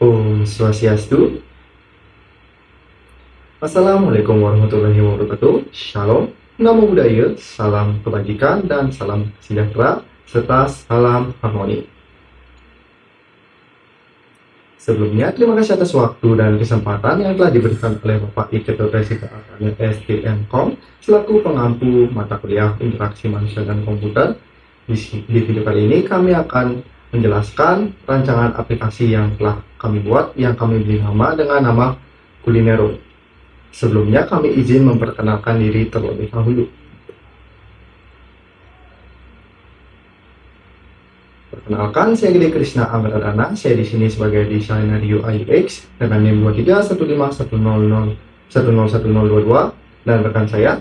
Om Swastiastu. Assalamualaikum warahmatullahi wabarakatuh. Shalom, Namo Buddhaya, salam kebajikan dan salam sejahtera serta salam harmoni. Sebelumnya, terima kasih atas waktu dan kesempatan yang telah diberikan oleh Bapak I Ketua Presiden SDM.com selaku pengampu mata kuliah interaksi manusia dan komputer. Di video kali ini kami akan menjelaskan rancangan aplikasi yang telah kami buat yang kami beri nama dengan nama Kulinero. Sebelumnya kami izin memperkenalkan diri terlebih dahulu. Perkenalkan, saya Gede Krishna Amradana. Saya di sini sebagai desainer UI UX dengan NIM 231510101022 dan rekan saya.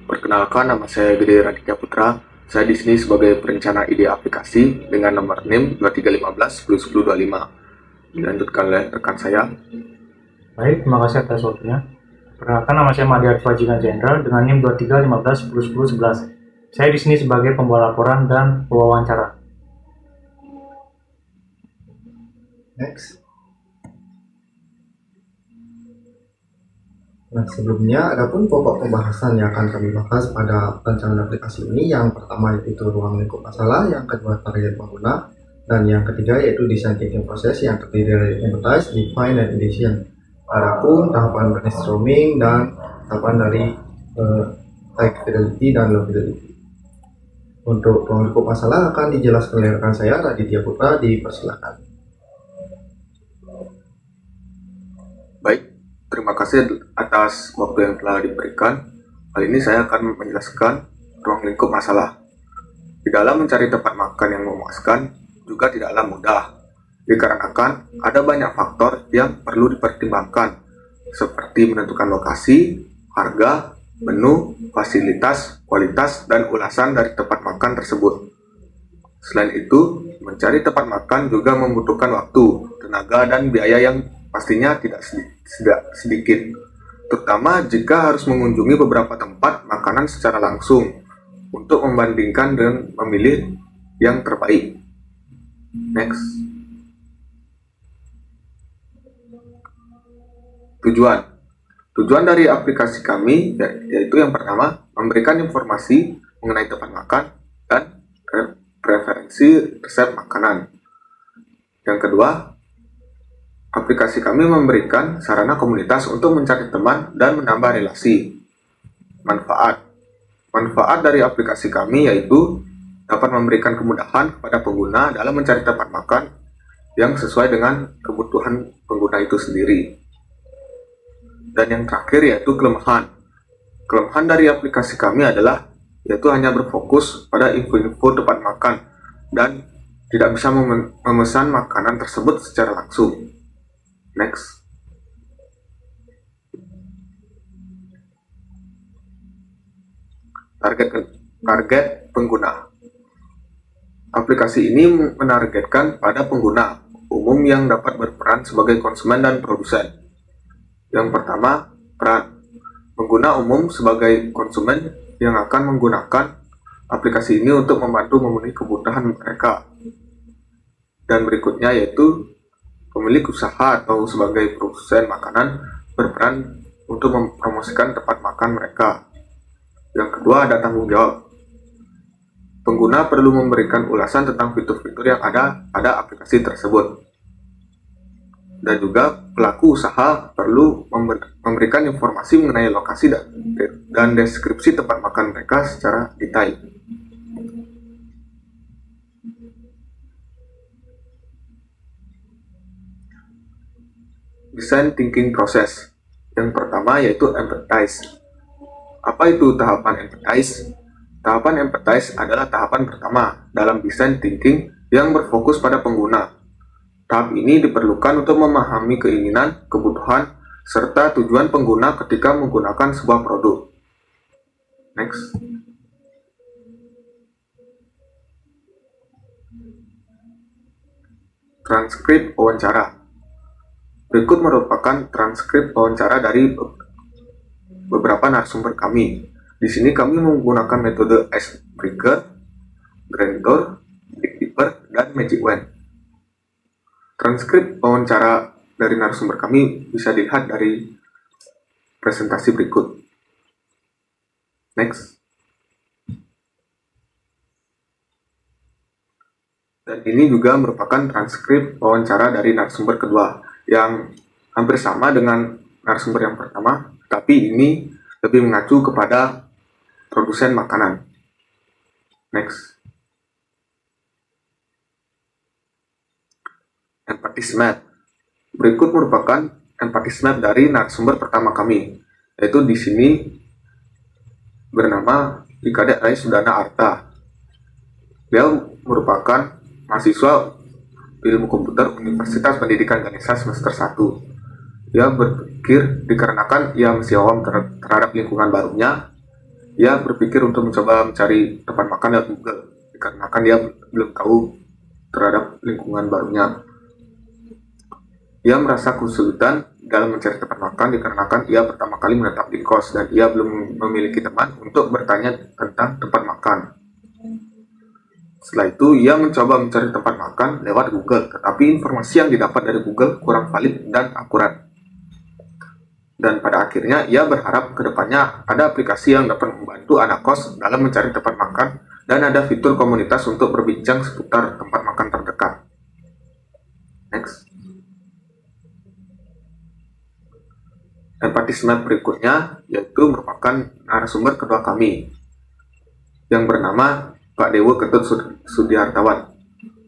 Perkenalkan, nama saya Gede Raditya Putra. Saya di sini sebagai perencana ide aplikasi dengan nomor NIM 2315101025. Dilanjutkan oleh rekan saya. Baik, terima kasih atas waktunya. Perkenalkan, nama saya Madya Fajigan Jenderal dengan NIM 2315101011. Saya di sini sebagai pembawa laporan dan pewawancara. Next. Nah, sebelumnya adapun pokok pembahasan yang akan kami bahas pada rancangan aplikasi ini, yang pertama yaitu ruang lingkup masalah, yang kedua target pengguna, dan yang ketiga yaitu design thinking proses yang terdiri dari empathize, define, dan edition. Adapun tahapan brainstorming dan tahapan dari high fidelity dan low fidelity. Untuk ruang lingkup masalah akan dijelaskan oleh rekan saya Raditya Putra, dipersilakan. Baik, terima kasih atas waktu yang telah diberikan. Kali ini saya akan menjelaskan ruang lingkup masalah. Di dalam mencari tempat makan yang memuaskan juga tidaklah mudah, dikarenakan ada banyak faktor yang perlu dipertimbangkan, seperti menentukan lokasi, harga, menu, fasilitas, kualitas, dan ulasan dari tempat makan tersebut. Selain itu, mencari tempat makan juga membutuhkan waktu, tenaga, dan biaya yang pastinya tidak sedikit, terutama jika harus mengunjungi beberapa tempat makanan secara langsung untuk membandingkan dan memilih yang terbaik. Next. Tujuan dari aplikasi kami yaitu yang pertama, memberikan informasi mengenai tempat makan dan preferensi resep makanan. Yang kedua, aplikasi kami memberikan sarana komunitas untuk mencari teman dan menambah relasi. Manfaat dari aplikasi kami yaitu dapat memberikan kemudahan kepada pengguna dalam mencari tempat makan yang sesuai dengan kebutuhan pengguna itu sendiri. Dan yang terakhir yaitu kelemahan. Kelemahan dari aplikasi kami adalah yaitu hanya berfokus pada info-info tempat makan dan tidak bisa memesan makanan tersebut secara langsung. Next. Target pengguna. Aplikasi ini menargetkan pada pengguna umum yang dapat berperan sebagai konsumen dan produsen. Yang pertama, peran. Pengguna umum sebagai konsumen yang akan menggunakan aplikasi ini untuk membantu memenuhi kebutuhan mereka. Dan berikutnya yaitu pemilik usaha atau sebagai produsen makanan berperan untuk mempromosikan tempat makan mereka. Yang kedua, ada tanggung jawab. Pengguna perlu memberikan ulasan tentang fitur-fitur yang ada pada aplikasi tersebut. Dan juga pelaku usaha perlu memberikan informasi mengenai lokasi dan deskripsi tempat makan mereka secara detail. Design thinking process. Yang pertama yaitu empathize. Apa itu tahapan empathize? Tahapan empathize adalah tahapan pertama dalam design thinking yang berfokus pada pengguna. Tahap ini diperlukan untuk memahami keinginan, kebutuhan, serta tujuan pengguna ketika menggunakan sebuah produk. Next. Transkrip wawancara. Berikut merupakan transkrip wawancara dari beberapa narasumber kami. Di sini kami menggunakan metode Icebreaker, Grand Tour, Big Dipper, dan Magic Wand. Transkrip wawancara dari narasumber kami bisa dilihat dari presentasi berikut. Next. Dan ini juga merupakan transkrip wawancara dari narasumber kedua yang hampir sama dengan narasumber yang pertama, tapi ini lebih mengacu kepada produsen makanan. Next. Empathy map. Berikut merupakan empathy map dari narasumber pertama kami, yaitu di sini bernama Ikade Rai Sudana Arta. Beliau merupakan mahasiswa ilmu komputer Universitas Pendidikan Ganesha semester 1. Ia berpikir dikarenakan ia masih awam terhadap lingkungan barunya, ia berpikir untuk mencoba mencari tempat makan lewat Google, dikarenakan dia belum tahu terhadap lingkungan barunya. Ia merasa kesulitan dalam mencari tempat makan dikarenakan ia pertama kali menetap di kos dan ia belum memiliki teman untuk bertanya tentang tempat makan. Setelah itu, ia mencoba mencari tempat makan lewat Google, tetapi informasi yang didapat dari Google kurang valid dan akurat. Dan pada akhirnya, ia berharap ke depannya ada aplikasi yang dapat membantu anak kos dalam mencari tempat makan dan ada fitur komunitas untuk berbincang seputar tempat makan terdekat. Next. Empathy map berikutnya yaitu merupakan narasumber kedua kami yang bernama Pak Dewo Ketut Sudiartawan.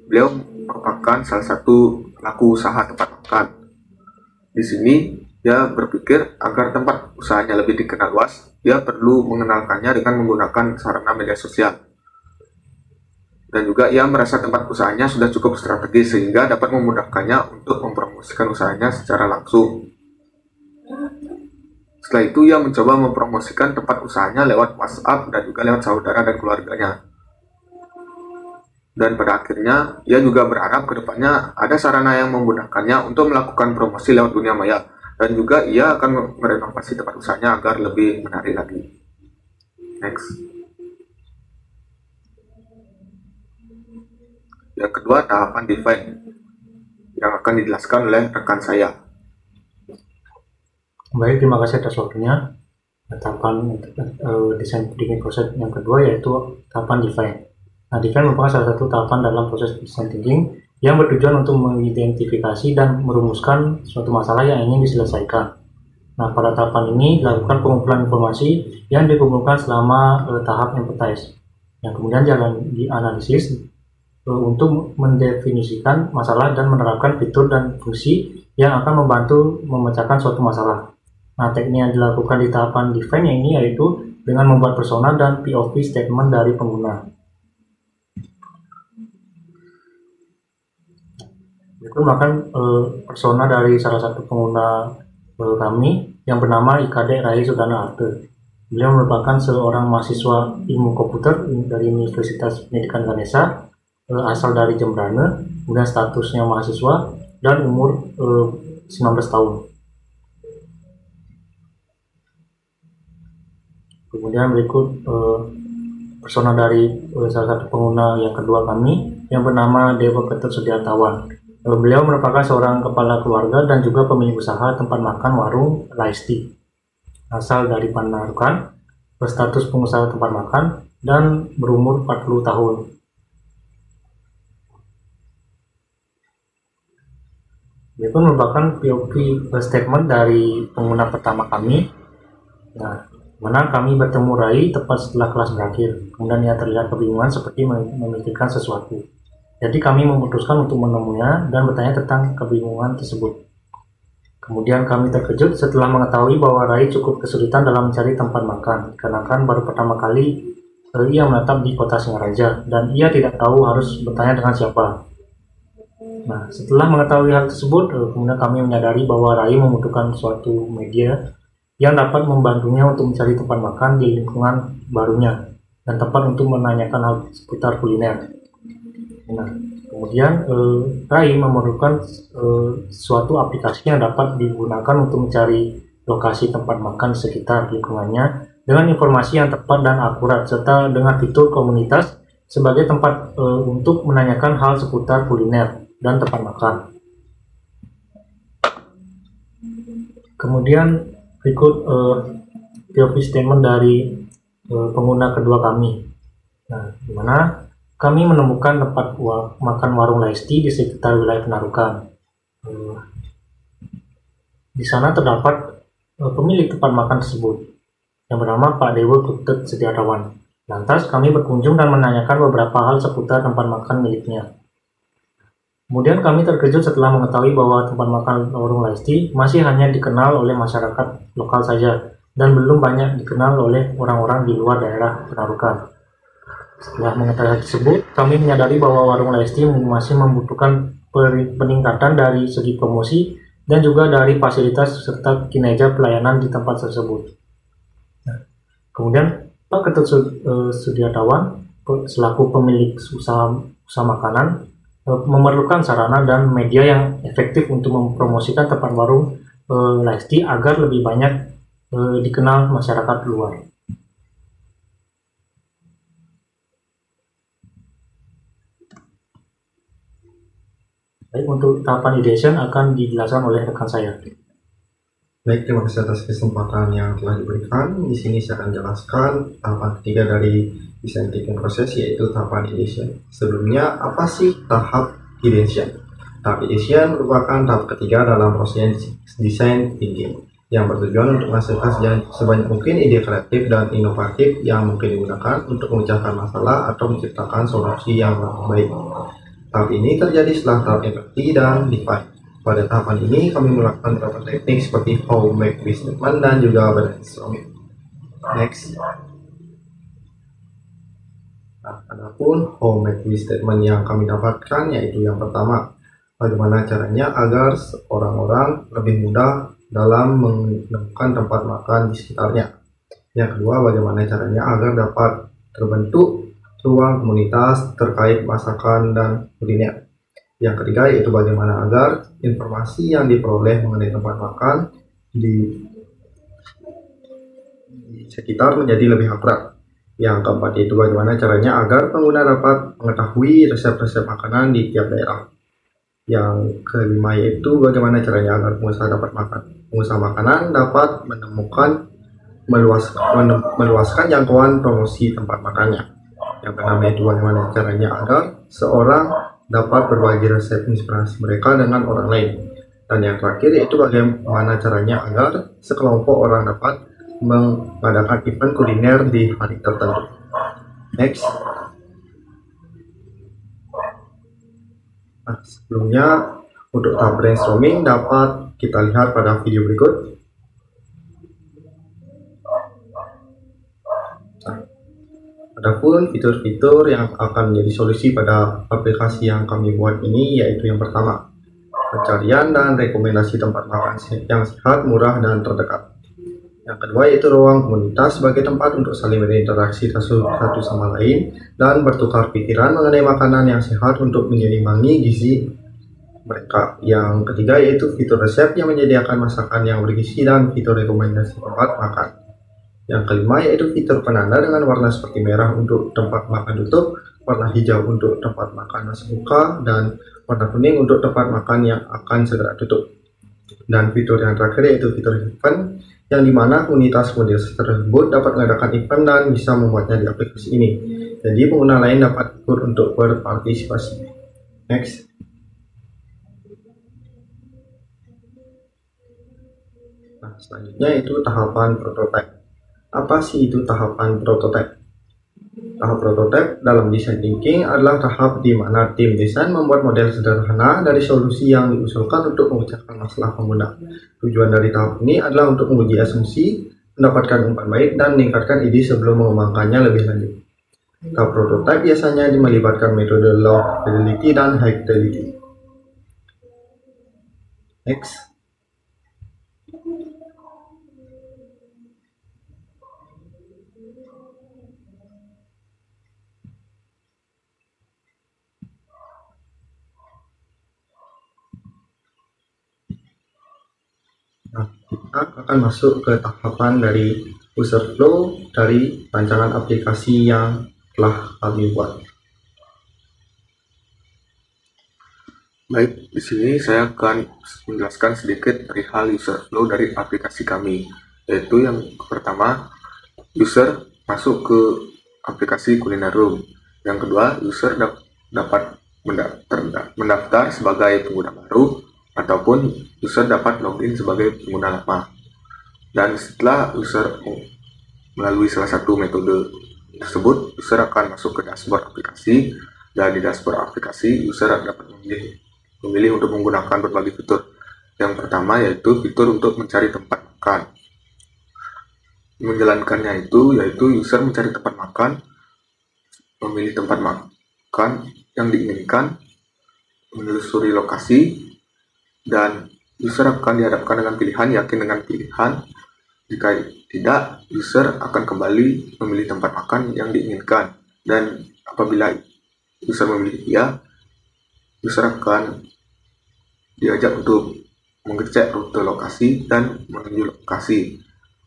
Beliau merupakan salah satu pelaku usaha tempat makan. Di sini dia berpikir agar tempat usahanya lebih dikenal luas, dia perlu mengenalkannya dengan menggunakan sarana media sosial. Dan juga ia merasa tempat usahanya sudah cukup strategis sehingga dapat memudahkannya untuk mempromosikan usahanya secara langsung. Setelah itu ia mencoba mempromosikan tempat usahanya lewat WhatsApp dan juga lewat saudara dan keluarganya. Dan pada akhirnya, ia juga berharap ke depannya ada sarana yang memudahkannya untuk melakukan promosi lewat dunia maya. Dan juga ia akan merenovasi tempat usahanya agar lebih menarik lagi. Next. Yang kedua, tahapan define yang akan dijelaskan oleh rekan saya. Baik, terima kasih atas waktunya. Tahapan desain thinking proses yang kedua yaitu tahapan define. Nah, define merupakan salah satu tahapan dalam proses design thinking yang bertujuan untuk mengidentifikasi dan merumuskan suatu masalah yang ingin diselesaikan. Nah, pada tahapan ini dilakukan pengumpulan informasi yang dikumpulkan selama tahap empathize, yang kemudian jalan dianalisis untuk mendefinisikan masalah dan menerapkan fitur dan fungsi yang akan membantu memecahkan suatu masalah. Nah, teknik yang dilakukan di tahapan define ini yaitu dengan membuat persona dan POV statement dari pengguna. Itu merupakan persona dari salah satu pengguna kami yang bernama Ikade Rai Sudana Arte. Beliau merupakan seorang mahasiswa ilmu komputer dari Universitas Pendidikan Ganesha, asal dari Jembrane, kemudian statusnya mahasiswa dan umur 19 tahun. Kemudian berikut persona dari salah satu pengguna yang kedua kami yang bernama Dewo Ketut Sudiartawan. Beliau merupakan seorang kepala keluarga dan juga pemilik usaha tempat makan warung Laisti, asal dari Panarukan, berstatus pengusaha tempat makan dan berumur 40 tahun. Itu merupakan POV statement dari pengguna pertama kami. Nah, mana kami bertemu Rai tepat setelah kelas berakhir. Kemudian ia terlihat kebingungan seperti memikirkan sesuatu. Jadi kami memutuskan untuk menemuinya dan bertanya tentang kebingungan tersebut. Kemudian kami terkejut setelah mengetahui bahwa Rai cukup kesulitan dalam mencari tempat makan, karena kan baru pertama kali ia menetap di kota Singaraja dan ia tidak tahu harus bertanya dengan siapa. Nah, setelah mengetahui hal tersebut, kemudian kami menyadari bahwa Rai membutuhkan suatu media yang dapat membantunya untuk mencari tempat makan di lingkungan barunya dan tempat untuk menanyakan hal seputar kuliner. Nah, kemudian Rai memerlukan suatu aplikasi yang dapat digunakan untuk mencari lokasi tempat makan di sekitar lingkungannya dengan informasi yang tepat dan akurat serta dengan fitur komunitas sebagai tempat untuk menanyakan hal seputar kuliner dan tempat makan. Kemudian berikut POV statement dari pengguna kedua kami. Nah, di mana kami menemukan tempat makan warung Lesti di sekitar wilayah Penarukan. Di sana terdapat pemilik tempat makan tersebut yang bernama Pak Dewo Putut Setiawan. Lantas kami berkunjung dan menanyakan beberapa hal seputar tempat makan miliknya. Kemudian kami terkejut setelah mengetahui bahwa tempat makan warung Lesti masih hanya dikenal oleh masyarakat lokal saja dan belum banyak dikenal oleh orang-orang di luar daerah Penarukan. Setelah mengetahui hal tersebut, kami menyadari bahwa warung Lesti masih membutuhkan peningkatan dari segi promosi dan juga dari fasilitas serta kinerja pelayanan di tempat tersebut. Kemudian Pak Ketut Sudiartawan selaku pemilik usaha makanan memerlukan sarana dan media yang efektif untuk mempromosikan tempat warung Lesti agar lebih banyak dikenal masyarakat luar. Baik, untuk tahapan ideation akan dijelaskan oleh rekan saya. Baik, terima kasih atas kesempatan yang telah diberikan. Di sini saya akan jelaskan tahapan ketiga dari design thinking proses, yaitu tahapan ideation. Sebelumnya, apa sih tahap ideation? Tahap ideation merupakan tahap ketiga dalam proses design thinking yang bertujuan untuk menghasilkan sebanyak mungkin ide kreatif dan inovatif yang mungkin digunakan untuk memecahkan masalah atau menciptakan solusi yang baik. Tahap ini terjadi setelah tahap empathy dan define. Pada tahapan ini kami melakukan beberapa teknik seperti how, make, with statement, dan juga brainstorming. Next. Nah, adapun how, make, with statement yang kami dapatkan yaitu yang pertama, bagaimana caranya agar orang-orang lebih mudah dalam menemukan tempat makan di sekitarnya. Yang kedua, bagaimana caranya agar dapat terbentuk ruang komunitas terkait masakan dan kuliner. Yang ketiga yaitu bagaimana agar informasi yang diperoleh mengenai tempat makan di sekitar menjadi lebih akurat. Yang keempat yaitu bagaimana caranya agar pengguna dapat mengetahui resep-resep makanan di tiap daerah. Yang kelima yaitu bagaimana caranya agar pengusaha makanan dapat meluaskan jangkauan promosi tempat makannya. Yang keenam yaitu bagaimana caranya agar seorang dapat berbagi resep inspirasi mereka dengan orang lain. Dan yang terakhir yaitu bagaimana caranya agar sekelompok orang dapat mengadakan event kuliner di hari tertentu. Next. Nah, sebelumnya untuk tahap brainstorming dapat kita lihat pada video berikut. Adapun fitur-fitur yang akan menjadi solusi pada aplikasi yang kami buat ini yaitu yang pertama, pencarian dan rekomendasi tempat makan yang sehat, murah, dan terdekat. Yang kedua yaitu ruang komunitas sebagai tempat untuk saling berinteraksi satu sama lain dan bertukar pikiran mengenai makanan yang sehat untuk menyeimbangi gizi mereka. Yang ketiga yaitu fitur resep yang menyediakan masakan yang bergizi dan fitur rekomendasi tempat makan. Yang kelima yaitu fitur penanda dengan warna seperti merah untuk tempat makan tutup, warna hijau untuk tempat makan masih buka, dan warna kuning untuk tempat makan yang akan segera tutup. Dan fitur yang terakhir yaitu fitur event, yang dimana komunitas tersebut dapat mengadakan event dan bisa membuatnya di aplikasi ini. Jadi pengguna lain dapat ikut untuk berpartisipasi. Next. Nah, selanjutnya itu tahapan prototype. Apa sih itu tahapan prototype? Tahap prototype dalam design thinking adalah tahap di mana tim desain membuat model sederhana dari solusi yang diusulkan untuk memecahkan masalah pengguna. Tujuan dari tahap ini adalah untuk menguji asumsi, mendapatkan umpan baik, dan meningkatkan ide sebelum mengembangkannya lebih lanjut. Tahap prototype biasanya melibatkan metode low fidelity dan high fidelity. Next. Nah, kita akan masuk ke tahapan dari user flow dari rancangan aplikasi yang telah kami buat. Baik, di sini saya akan menjelaskan sedikit perihal user flow dari aplikasi kami, yaitu yang pertama, user masuk ke aplikasi Kuliner Room. Yang kedua, user dapat mendaftar sebagai pengguna baru, ataupun user dapat login sebagai pengguna lama. Dan setelah user melalui salah satu metode tersebut, user akan masuk ke dashboard aplikasi, dan di dashboard aplikasi, user dapat memilih untuk menggunakan berbagai fitur. Yang pertama yaitu fitur untuk mencari tempat makan. Menjalankannya yaitu user mencari tempat makan, memilih tempat makan yang diinginkan, menelusuri lokasi, dan user akan dihadapkan dengan pilihan yakin dengan pilihan. Jika tidak, user akan kembali memilih tempat makan yang diinginkan, dan apabila user memilih iya, user akan diajak untuk mengecek rute lokasi dan menuju lokasi,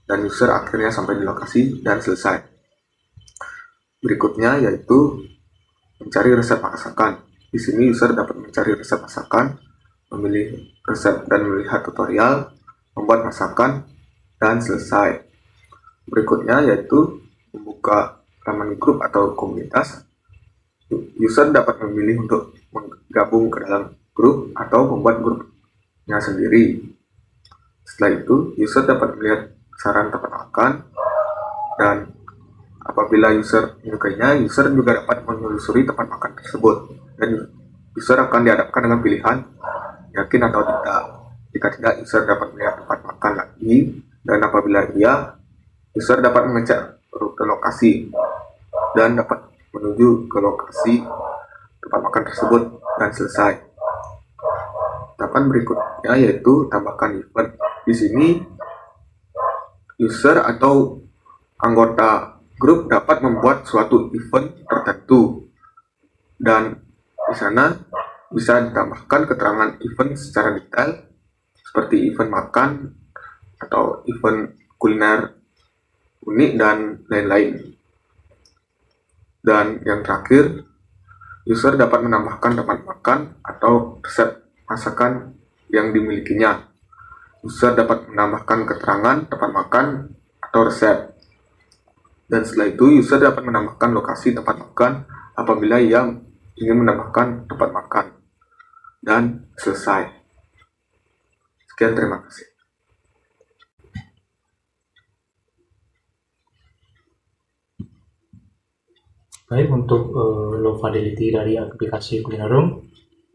dan user akhirnya sampai di lokasi dan selesai. Berikutnya yaitu mencari resep masakan. Di sini user dapat mencari resep masakan, memilih resep dan melihat tutorial, membuat masakan, dan selesai. Berikutnya yaitu membuka halaman grup atau komunitas. User dapat memilih untuk menggabung ke dalam grup atau membuat grupnya sendiri. Setelah itu, user dapat melihat saran tempat makan, dan apabila user menyukainya, user juga dapat menelusuri tempat makan tersebut, dan user akan dihadapkan dengan pilihan yakin atau tidak. Jika tidak, user dapat melihat tempat makan lagi, dan apabila iya, user dapat mengecek rute lokasi dan dapat menuju ke lokasi tempat makan tersebut dan selesai. Tahapan berikutnya yaitu tambahkan event. Di sini user atau anggota grup dapat membuat suatu event tertentu, dan di sana bisa ditambahkan keterangan event secara detail seperti event makan atau event kuliner unik dan lain-lain. Dan yang terakhir, user dapat menambahkan tempat makan atau resep masakan yang dimilikinya. User dapat menambahkan keterangan tempat makan atau resep. Dan setelah itu, user dapat menambahkan lokasi tempat makan apabila ia ingin menambahkan tempat makan. Dan selesai. Sekian, terima kasih. Baik, untuk low fidelity dari aplikasi Kuliner Room,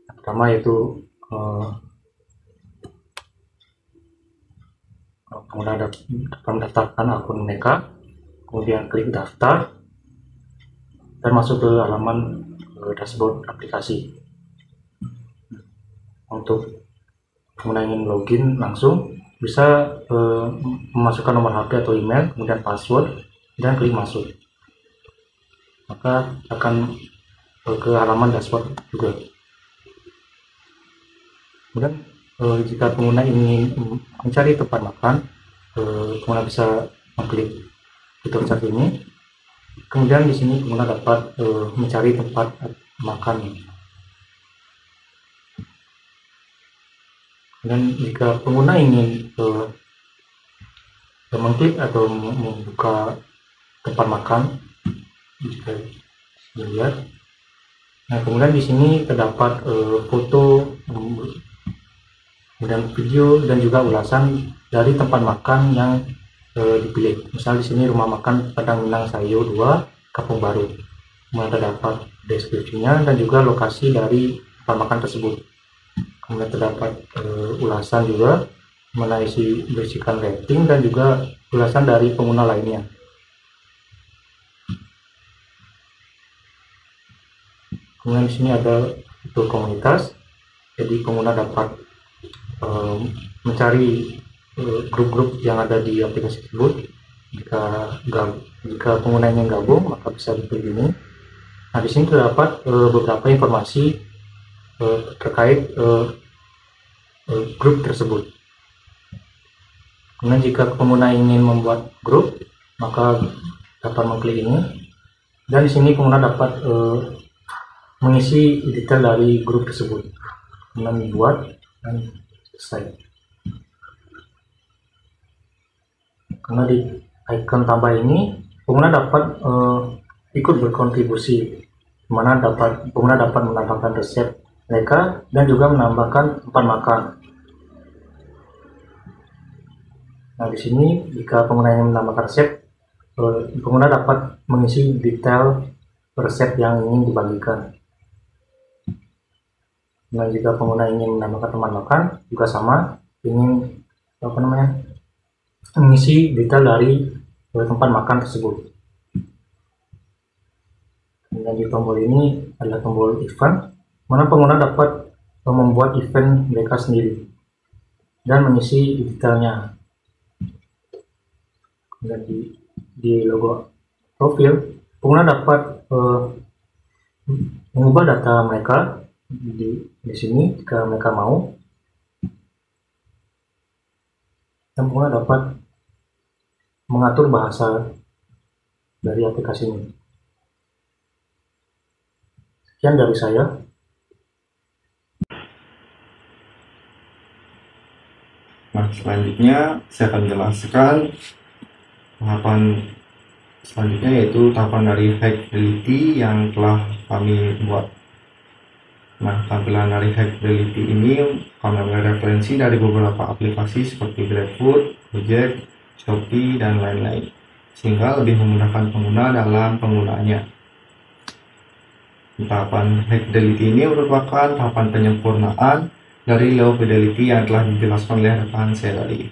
yang pertama yaitu pengguna dapat mendaftarkan akun mereka, kemudian klik daftar dan masuk ke halaman dashboard aplikasi. Untuk pengguna ingin login langsung, bisa memasukkan nomor HP atau email, kemudian password, dan klik masuk. Maka akan ke halaman dashboard juga. Kemudian jika pengguna ingin mencari tempat makan, pengguna bisa mengklik fitur chat ini. Kemudian di sini pengguna dapat mencari tempat makan. Dan jika pengguna ingin mengklik atau membuka tempat makan, jika dilihat, nah kemudian di sini terdapat foto, kemudian video, dan juga ulasan dari tempat makan yang dipilih. Misal di sini rumah makan Padang Minang Sayo 2 Kampung Baru. Kemudian terdapat deskripsinya dan juga lokasi dari tempat makan tersebut. Kemudian terdapat ulasan juga mengenai berisikan rating dan juga ulasan dari pengguna lainnya. Kemudian di sini ada fitur komunitas, jadi pengguna dapat mencari grup-grup yang ada di aplikasi tersebut. Jika pengguna ingin gabung, maka bisa dipilih ini. Nah, di sini terdapat beberapa informasi terkait grup tersebut. Kemudian jika pengguna ingin membuat grup, maka dapat mengklik ini. Dan di sini pengguna dapat mengisi detail dari grup tersebut. kemudian dibuat dan selesai. Karena di icon tambah ini pengguna dapat ikut berkontribusi, di mana pengguna dapat menambahkan resep mereka dan juga menambahkan tempat makan. Nah, di sini jika pengguna ingin menambahkan resep, pengguna dapat mengisi detail resep yang ingin dibagikan. Nah, jika pengguna ingin menambahkan tempat makan juga sama, ingin mengisi detail dari tempat makan tersebut. Dan di tombol ini adalah tombol event, mana pengguna dapat membuat event mereka sendiri dan mengisi detailnya. Dan di logo profil, pengguna dapat mengubah data mereka di sini jika mereka mau, dan pengguna dapat mengatur bahasa dari aplikasi ini. Sekian dari saya. Nah, selanjutnya saya akan jelaskan tahapan selanjutnya, yaitu tahapan dari High Fidelity yang telah kami buat. Nah, tampilan dari High Fidelity ini kami ambil referensi dari beberapa aplikasi seperti GrabFood, Gojek, Shopee, dan lain-lain, sehingga lebih memudahkan pengguna dalam penggunaannya. Tahapan High Fidelity ini merupakan tahapan penyempurnaan dari Low Fidelity yang telah dijelaskan oleh rekan saya tadi.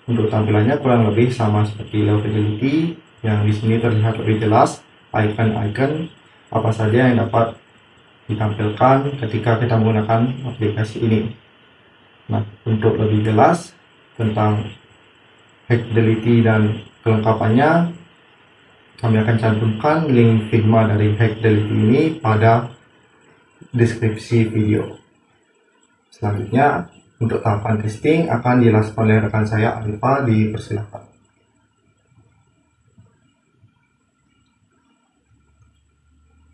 Untuk tampilannya kurang lebih sama seperti Low Fidelity, yang di sini terlihat lebih jelas icon-icon apa saja yang dapat ditampilkan ketika kita menggunakan aplikasi ini. Nah, untuk lebih jelas tentang High Fidelity dan kelengkapannya, kami akan cantumkan link Figma dari High Fidelity ini pada deskripsi video. Selanjutnya, untuk tahapan testing akan dijelaskan oleh rekan saya Alfa, dipersilakan.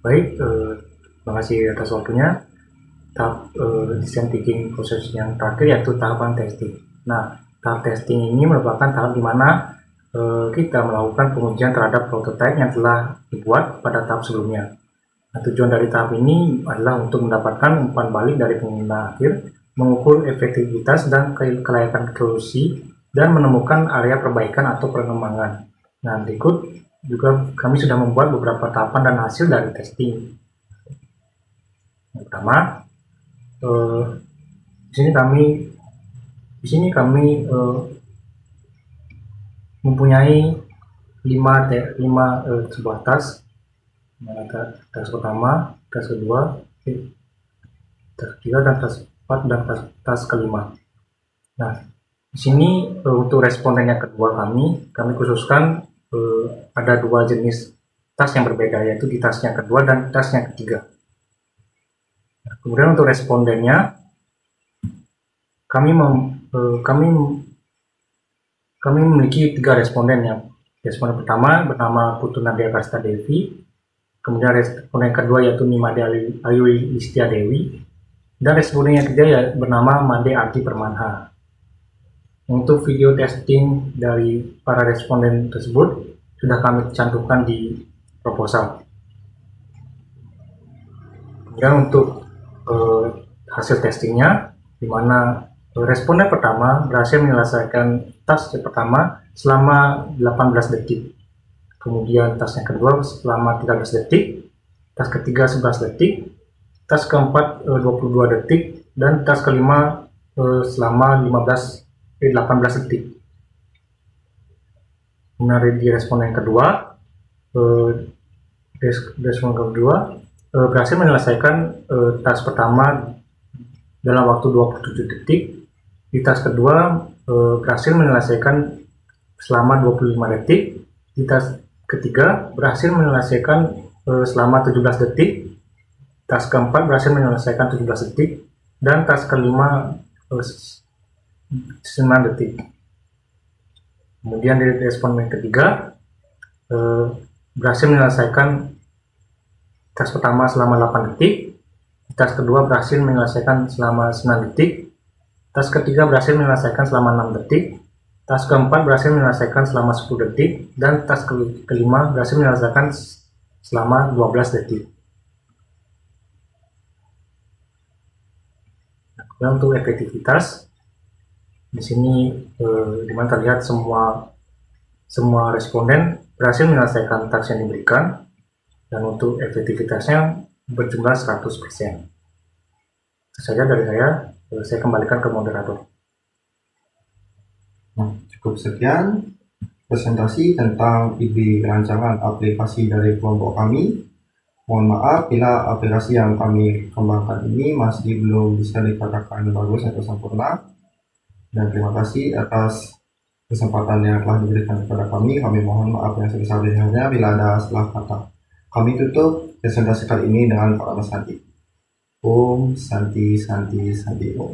Baik, terima kasih atas waktunya. Tahap design thinking proses yang terakhir yaitu tahapan testing. Nah, tahap testing ini merupakan tahap di mana kita melakukan pengujian terhadap prototipe yang telah dibuat pada tahap sebelumnya. Nah, tujuan dari tahap ini adalah untuk mendapatkan umpan balik dari pengguna akhir, mengukur efektivitas dan kelayakan solusi, dan menemukan area perbaikan atau pengembangan. Nah, berikut juga kami sudah membuat beberapa tahapan dan hasil dari testing. Yang pertama, di sini kami mempunyai 5 sebuah task. Task pertama, task kedua, task ketiga, dan task keempat, dan task kelima. Nah, di sini untuk responden yang kedua kami khususkan ada 2 jenis task yang berbeda, yaitu di task yang kedua dan task yang ketiga. Nah, kemudian untuk respondennya kami memiliki 3 responden. Yang responden pertama bernama Putu Nadia Karsta Devi, kemudian responden kedua yaitu Nimade Ayu Listia Dewi, dan responden yang ketiga bernama Made Arti Permanha. Untuk video testing dari para responden tersebut sudah kami cantumkan di proposal. Kemudian untuk hasil testingnya, di mana responden pertama berhasil menyelesaikan task yang pertama selama 18 detik, kemudian task yang kedua selama 13 detik, task ketiga 11 detik, task keempat 22 detik, dan task kelima selama 18 detik. Kemudian di responden yang kedua, berhasil menyelesaikan task pertama dalam waktu 27 detik, di task kedua berhasil menyelesaikan selama 25 detik, di task ketiga berhasil menyelesaikan selama 17 detik, task keempat berhasil menyelesaikan 17 detik, dan task kelima 9 detik. Kemudian di responden ketiga berhasil menyelesaikan task pertama selama 8 detik, task kedua berhasil menyelesaikan selama 9 detik, task ketiga berhasil menyelesaikan selama 6 detik, task keempat berhasil menyelesaikan selama 10 detik, dan task kelima berhasil menyelesaikan selama 12 detik. Nah, untuk efektivitas, di sini dimana terlihat semua responden berhasil menyelesaikan task yang diberikan, dan untuk efektivitasnya berjumlah 100%. Itu saja dari saya kembalikan ke moderator. Nah, cukup sekian presentasi tentang ide rancangan aplikasi dari kelompok kami. Mohon maaf bila aplikasi yang kami kembangkan ini masih belum bisa dikatakan bagus atau sempurna. Dan terima kasih atas kesempatan yang telah diberikan kepada kami. Kami mohon maaf yang sebesar-besarnya bila ada salah kata. Kami tutup presentasi kali ini dengan kalimat Santi. Om Santi Santi Santi Om.